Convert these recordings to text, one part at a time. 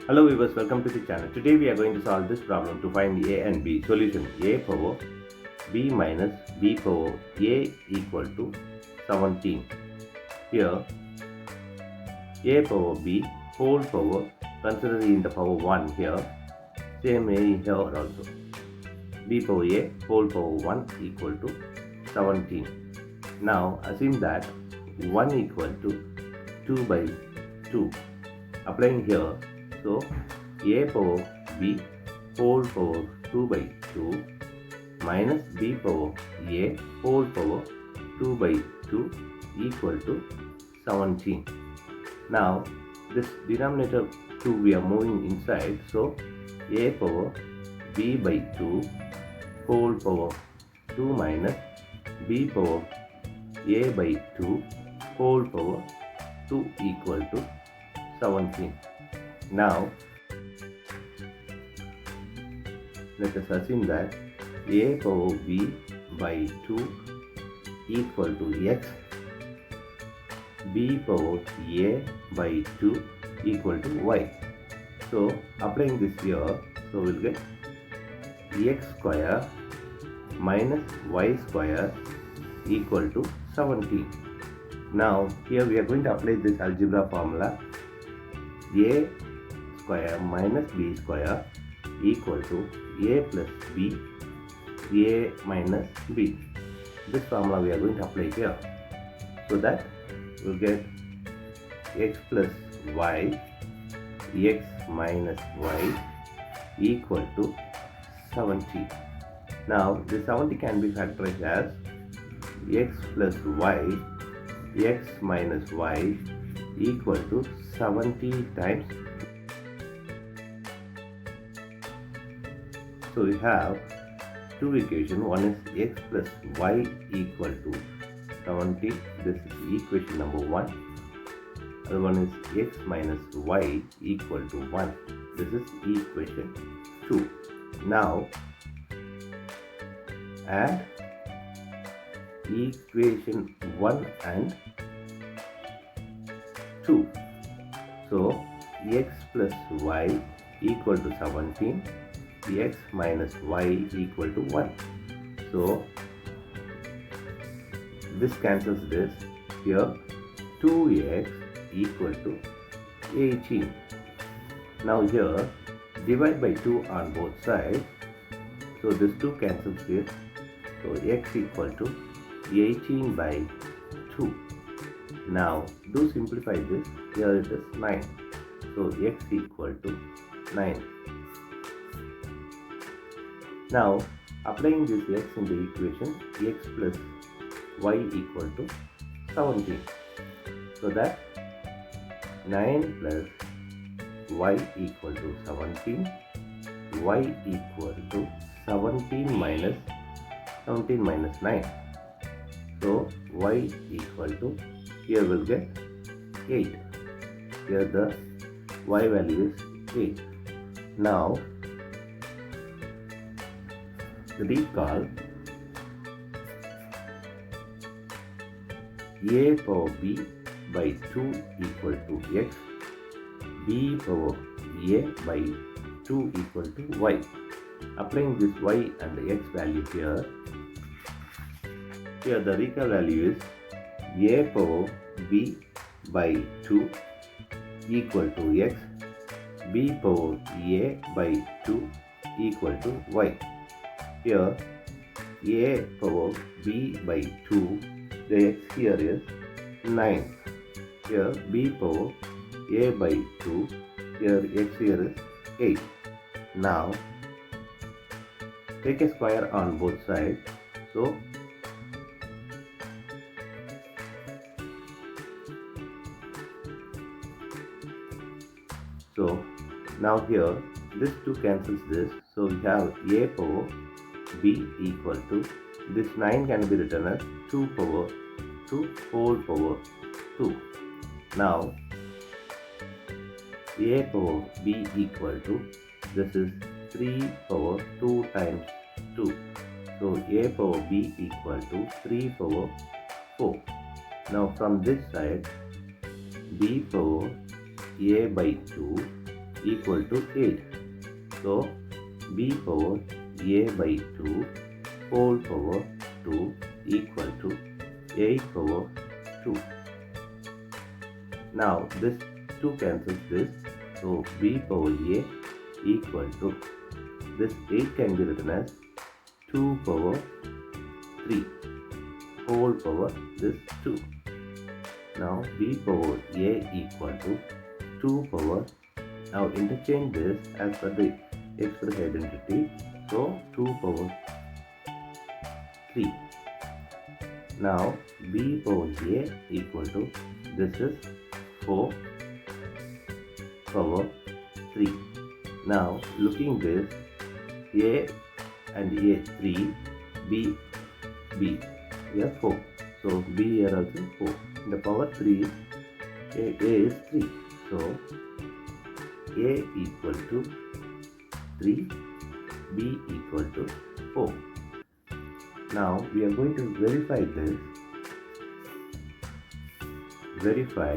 Hello viewers, welcome to the channel. Today we are going to solve this problem to find a and b. Solution: a power b minus b power a equal to 17. Here a power b whole power, consider in the power 1 here, same a here also. B power a whole power 1 equal to 17. Now assume that 1 equal to 2 by 2. Applying here, so a power b whole power 2 by 2 minus b power a whole power 2 by 2 equal to 17. Now this denominator 2 we are moving inside, so a power b by 2 whole power 2 minus b power a by 2 whole power 2 equal to 17. Now let us assume that a power b by 2 equal to x, b power a by 2 equal to y. So applying this here, so we'll get x square minus y square equal to 17. Now here we are going to apply this algebra formula: a square minus b square equal to a plus b, a minus b. This formula we are going to apply here, so that we'll get x plus y, x minus y equal to 70. Now the 70 can be factorized as x plus y, x minus y equal to 70 times. So we have two equations. One is x plus y equal to 70. This is equation number 1. Other one is x minus y equal to 1. This is equation 2. Now add equation 1 and 2. So x plus y equal to 17, x minus y equal to 1. So this cancels this. Here 2x equal to 18. Now here divide by 2 on both sides. So this 2 cancels here. So x equal to 18 by 2. Now do simplify this. Here it is 9. So x equal to 9. Now applying this x in the equation, x plus y equal to 17. So that 9 plus y equal to 17, y equal to 17 minus 9. So y equal to, here we'll get 8. Here the y value is 8. Now recall a power b by 2 equal to x, b power a by 2 equal to y. Applying this y and x value here, the recall value is a power b by 2 equal to x, b power a by 2 equal to y. Here a power b by 2, the x here is 9. Here b power a by 2, here x here is 8. Now take a square on both sides. So now here this 2 cancels this. So we have a power b equal to, this 9 can be written as 2 power 2 whole power 2. Now a power b equal to, this is 3 power 2 times 2. So a power b equal to 3 power 4. Now from this side b power a by 2 equal to 8. So b power a by 2 whole power 2 equal to 8 power 2. Now this 2 cancels this, so b power a equal to, this 8 can be written as 2 power 3 whole power this 2. Now b power a equal to 2 power, now interchange this as per the express identity, so 2 power 3. Now b power a equal to, this is 4 power 3. Now looking this, a and a 3, b here 4, so b here also 4. In the power 3, a is 3, so a equal to 3, b equal to 4. Now we are going to verify this. Verify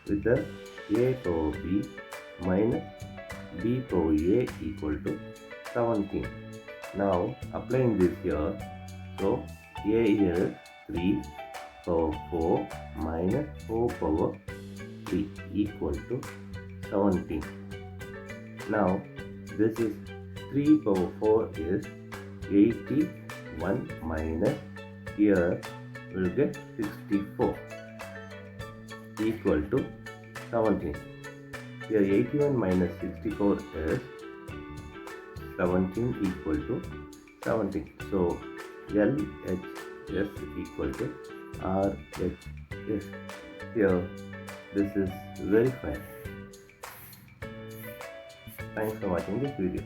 with the a power b minus b power a equal to 17. Now applying this here, so a here is 3 power 4 minus 4 power 3 equal to 17. Now this is 3 power 4 is 81 minus, here will get 64 equal to 17. Here 81 minus 64 is 17 equal to 17. So LHS equal to RHS. Here this is verified. Thanks for watching this video.